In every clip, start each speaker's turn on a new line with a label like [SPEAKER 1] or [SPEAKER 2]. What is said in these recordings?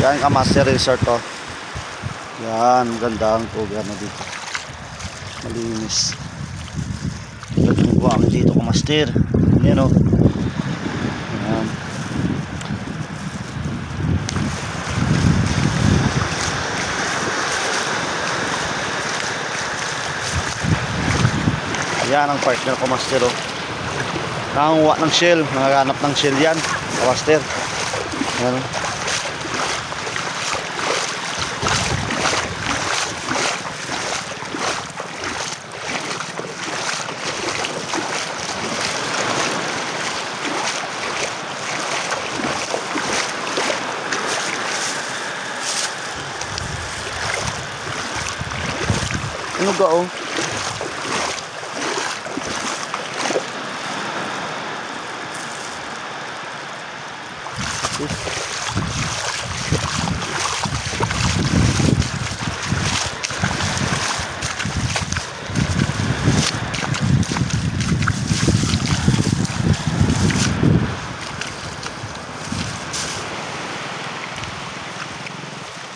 [SPEAKER 1] Yan ka Master Resort to. Yan, ganda ang tubig ano dito. Malinis. Buwangin dito ka Master. Yan o. Yan. Yan ang partner ko Master o. Nanganguha ng shell, nangaganap ng shell yan ka Master. Yan o. Ano ga oh?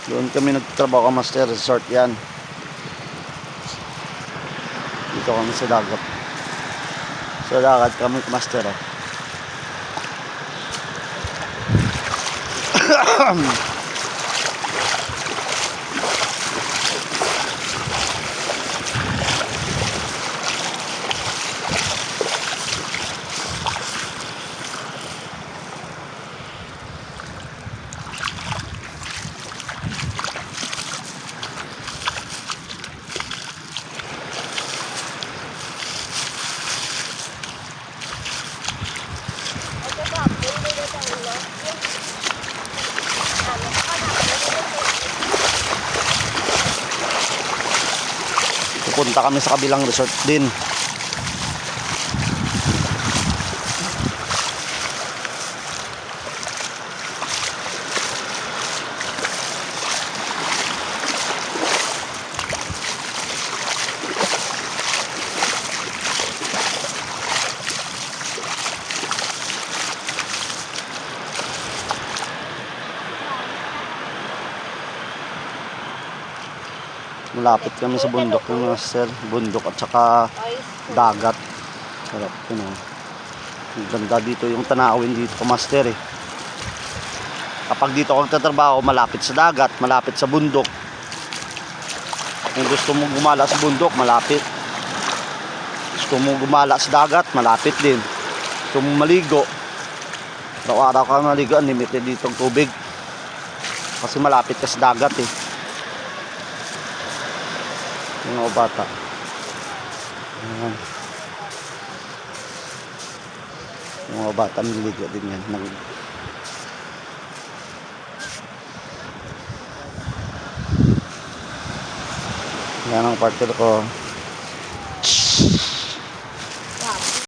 [SPEAKER 1] Doon kami nagtatrabaho ka Master Resort yan. Dito kami sa dagat. Sa dagat kami Master oh. Pupunta kami sa kabilang resort din. Malapit kami sa bundok ng Master, bundok at saka dagat. Sarap yun oh. Ang ganda dito yung tanawin dito Master eh. Kapag dito ako nagtatrabaho, malapit sa dagat, malapit sa bundok. Kung gusto mo gumala sa bundok, malapit. Gusto mo gumala sa dagat, malapit din. Gusto mo maligo, araw-araw ka maligo, unlimited dito ang tubig. Kasi malapit ka sa dagat eh. Yung mga bata. Ayan. Yung mga bata niligo din yan. Yan ang partner ko.